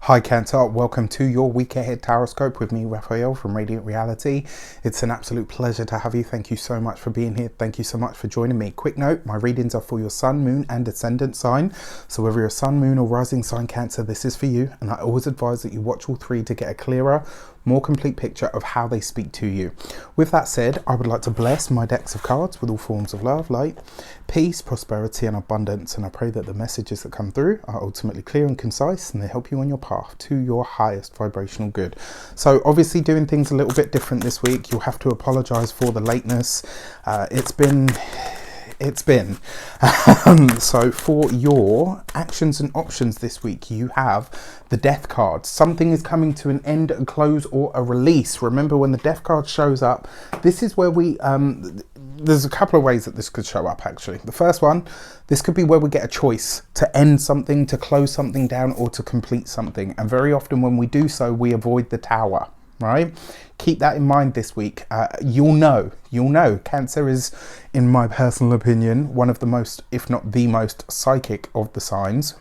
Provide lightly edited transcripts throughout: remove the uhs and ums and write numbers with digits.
Hi Cancer, welcome to your week ahead Taroscope with me, Raphael from Reydiant Reality. It's an absolute pleasure to have you. Thank you so much for being here. Thank you so much for joining me. Quick note, my readings are for your sun, moon and ascendant sign. So whether you're a sun, moon or rising sign Cancer, this is for you. And I always advise that you watch all three to get a clearer, more complete picture of how they speak to you. With that said, I would like to bless my decks of cards with all forms of love, light, peace, prosperity and abundance. And I pray that the messages that come through are ultimately clear and concise and they help you on your path to your highest vibrational good. So obviously doing things a little bit different this week. You'll have to apologize for the lateness. It's been so for your actions and options this week, you have the death card. Something is coming to an end, a close or a release. Remember, when the death card shows up, this is where we there's a couple of ways that this could show up actually. The first one, this could be where we get a choice to end something, to close something down or to complete something, and very often when we do so we avoid the tower. Right? Keep that in mind this week. You'll know Cancer is, in my personal opinion, one of the most, if not the most psychic of the signs.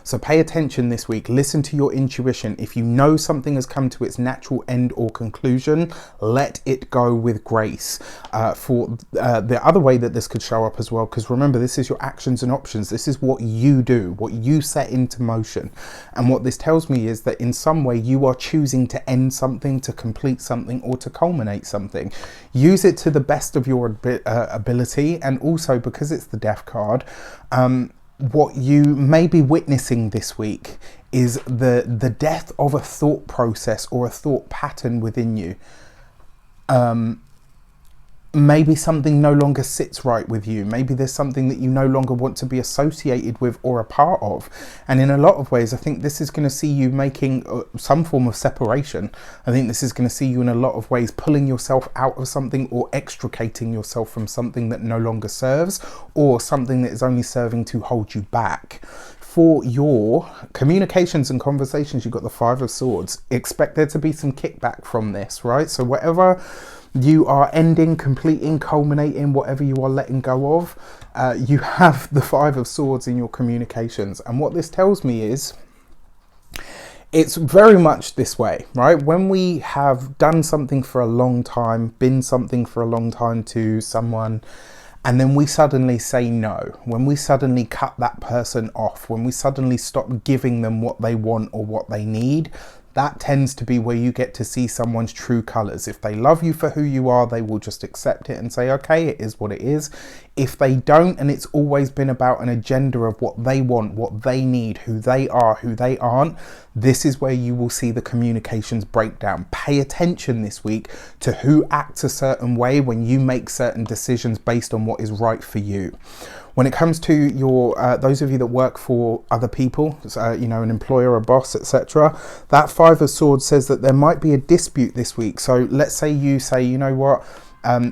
So pay attention this week, listen to your intuition. If you know something has come to its natural end or conclusion, let it go with grace. For the other way that this could show up as well, because remember, this is your actions and options. This is what you do, what you set into motion. And what this tells me is that in some way you are choosing to end something, to complete something or to culminate something. Use it to the best of your ability. And also, because it's the death card, what you may be witnessing this week is the death of a thought process or a thought pattern within you. Maybe something no longer sits right with you. Maybe there's something that you no longer want to be associated with or a part of. And in a lot of ways, I think this is going to see you making some form of separation. I think this is going to see you in a lot of ways pulling yourself out of something or extricating yourself from something that no longer serves, or something that is only serving to hold you back. For your communications and conversations, you've got the Five of Swords. Expect there to be some kickback from this, right? So whatever you are ending, completing, culminating, whatever you are letting go of, you have the Five of Swords in your communications. And what this tells me is, it's very much this way, right? When we have done something for a long time, been something for a long time to someone, and then we suddenly say no, when we suddenly cut that person off, when we suddenly stop giving them what they want or what they need, that tends to be where you get to see someone's true colors. If they love you for who you are, they will just accept it and say, okay, it is what it is. If they don't, and it's always been about an agenda of what they want, what they need, who they are, who they aren't, this is where you will see the communications breakdown. Pay attention this week to who acts a certain way when you make certain decisions based on what is right for you. When it comes to your those of you that work for other people, you know, an employer, a boss, etc., that Five of Swords says that there might be a dispute this week. So let's say you say, you know what,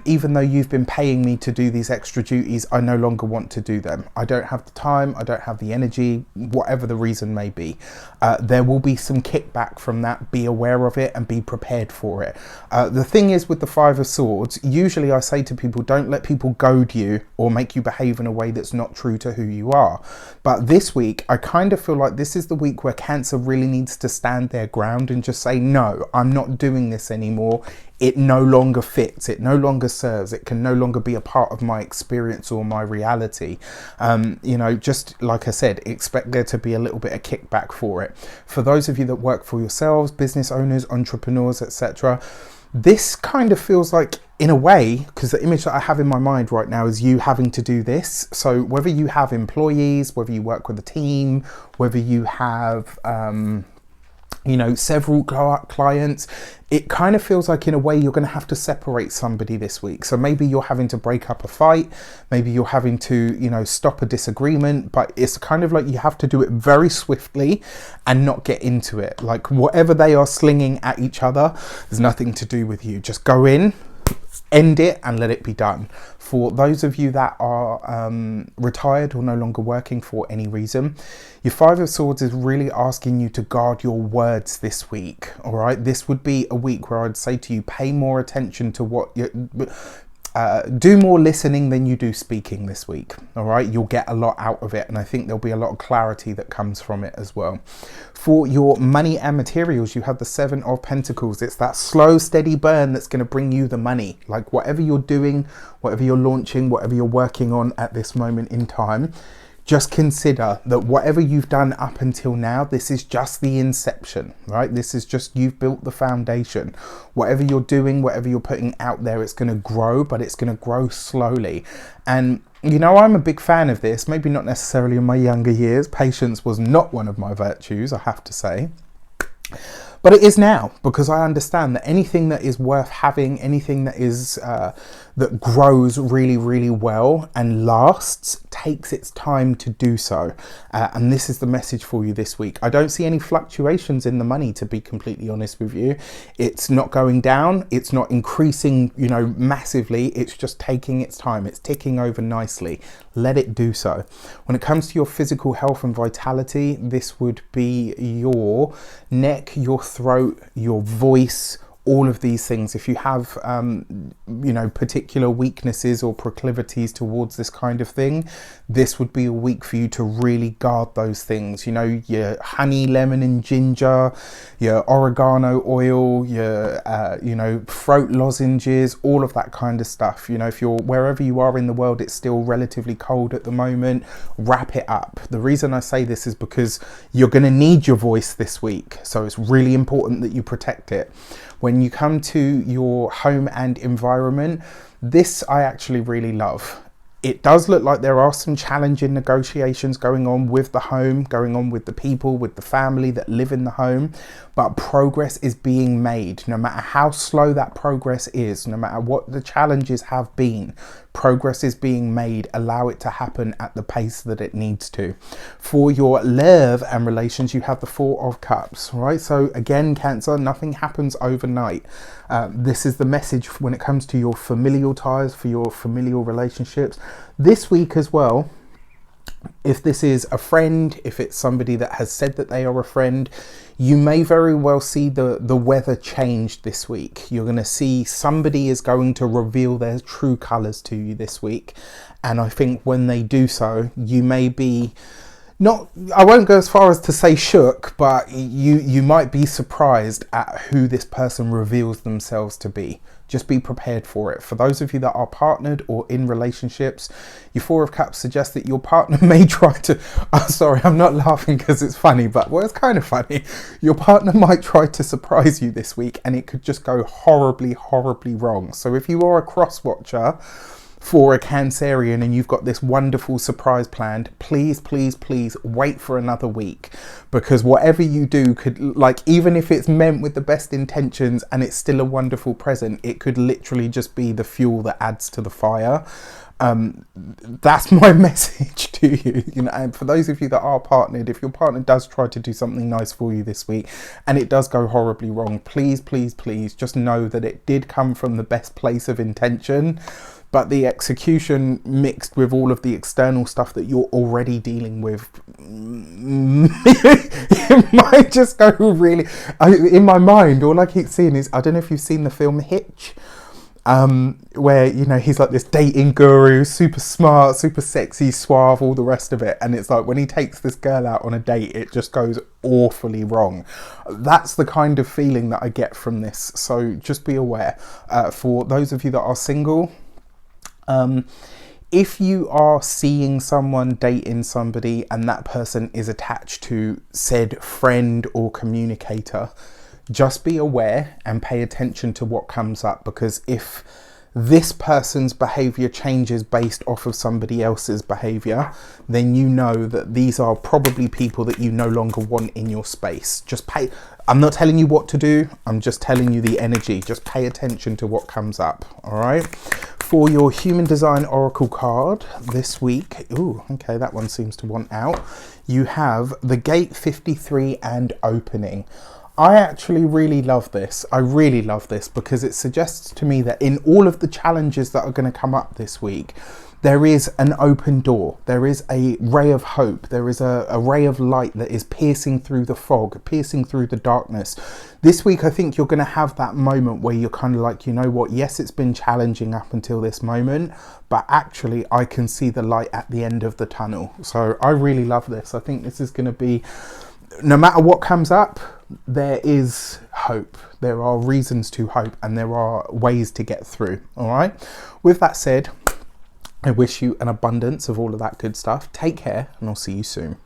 even though you've been paying me to do these extra duties, I no longer want to do them. I don't have the time, I don't have the energy, whatever the reason may be. There will be some kickback from that. Be aware of it and be prepared for it. The thing is with the Five of Swords, usually I say to people, don't let people goad you or make you behave in a way that's not true to who you are. But this week, I kind of feel like this is the week where Cancer really needs to stand their ground and just say, no, I'm not doing this anymore. It no longer fits, it no longer serves, it can no longer be a part of my experience or my reality. You know, just like I said, expect there to be a little bit of kickback for it. For those of you that work for yourselves, business owners, entrepreneurs, etc., this kind of feels like, in a way, because the image that I have in my mind right now is you having to do this. So whether you have employees, whether you work with a team, whether you have you know, several clients, it kind of feels like in a way you're going to have to separate somebody this week. So maybe you're having to break up a fight, maybe you're having to, you know, stop a disagreement, but it's kind of like you have to do it very swiftly and not get into it. Like whatever they are slinging at each other, there's nothing to do with you. Just go in, end it and let it be done. For those of you that are retired or no longer working for any reason, your Five of Swords is really asking you to guard your words this week. All right, this would be a week where I'd say to you, pay more attention to what you're, do more listening than you do speaking this week. All right, you'll get a lot out of it, and I think there'll be a lot of clarity that comes from it as well. For your money and materials, you have the Seven of Pentacles. It's that slow, steady burn that's going to bring you the money. Like whatever you're doing, whatever you're launching, whatever you're working on at this moment in time, just consider that whatever you've done up until now, this is just the inception, right? This is just, you've built the foundation. Whatever you're doing, whatever you're putting out there, it's going to grow, but it's going to grow slowly. And you know, I'm a big fan of this, maybe not necessarily in my younger years. Patience was not one of my virtues, I have to say. But it is now, because I understand that anything that is worth having, anything that is that grows really, really well and lasts, takes its time to do so. And this is the message for you this week. I don't see any fluctuations in the money, to be completely honest with you. It's not going down. It's not increasing, you know, massively. It's just taking its time. It's ticking over nicely. Let it do so. When it comes to your physical health and vitality, this would be your neck, your throat, your voice, all of these things. If you have you know, particular weaknesses or proclivities towards this kind of thing, this would be a week for you to really guard those things. You know, your honey, lemon and ginger, your oregano oil, your you know, throat lozenges, all of that kind of stuff. You know, if you're wherever you are in the world, it's still relatively cold at the moment, wrap it up. The reason I say this is because you're going to need your voice this week, so it's really important that you protect it. When you come to your home and environment, this I actually really love. It does look like there are some challenging negotiations going on with the home, going on with the people, with the family that live in the home, but progress is being made. No matter how slow that progress is, no matter what the challenges have been, progress is being made. Allow it to happen at the pace that it needs to. For your love and relations, you have the Four of Cups, right? So again, Cancer, nothing happens overnight. This is the message when it comes to your familial ties, for your familial relationships. This week as well, if this is a friend, if it's somebody that has said that they are a friend, you may very well see the weather change this week. You're going to see somebody is going to reveal their true colours to you this week. And I think when they do so, you may be not, I won't go as far as to say shook, but you might be surprised at who this person reveals themselves to be. Just be prepared for it. For those of you that are partnered or in relationships, your Four of Cups suggests that your partner may try to, oh, sorry, I'm not laughing because it's funny, but well, it's kind of funny. Your partner might try to surprise you this week and it could just go horribly, horribly wrong. So if you are a cross watcher for a Cancerian and you've got this wonderful surprise planned, please, please, please wait for another week, because whatever you do could, like, even if it's meant with the best intentions and it's still a wonderful present, it could literally just be the fuel that adds to the fire. That's my message to you. You know, and for those of you that are partnered, if your partner does try to do something nice for you this week and it does go horribly wrong, please, please, please just know that it did come from the best place of intention. But the execution mixed with all of the external stuff that you're already dealing with, it might just go really, in my mind, all I keep seeing is, I don't know if you've seen the film Hitch, where, you know, he's like this dating guru, super smart, super sexy, suave, all the rest of it. And it's like when he takes this girl out on a date, it just goes awfully wrong. That's the kind of feeling that I get from this. So just be aware. For those of you that are single, if you are seeing someone, dating somebody, and that person is attached to said friend or communicator, just be aware and pay attention to what comes up, because if this person's behavior changes based off of somebody else's behavior, then you know that these are probably people that you no longer want in your space. Just pay, I'm not telling you what to do, I'm just telling you the energy. Just pay attention to what comes up, all right? For your Human Design Oracle card this week, ooh, okay, that one seems to want out. You have the Gate 53 and Opening. I actually really love this. I really love this because it suggests to me that in all of the challenges that are going to come up this week, there is an open door. There is a ray of hope. There is a ray of light that is piercing through the fog, piercing through the darkness. This week, I think you're going to have that moment where you're kind of like, you know what? Yes, it's been challenging up until this moment, but actually I can see the light at the end of the tunnel. So I really love this. I think this is going to be, no matter what comes up, there is hope. There are reasons to hope and there are ways to get through. All right. With that said, I wish you an abundance of all of that good stuff. Take care and I'll see you soon.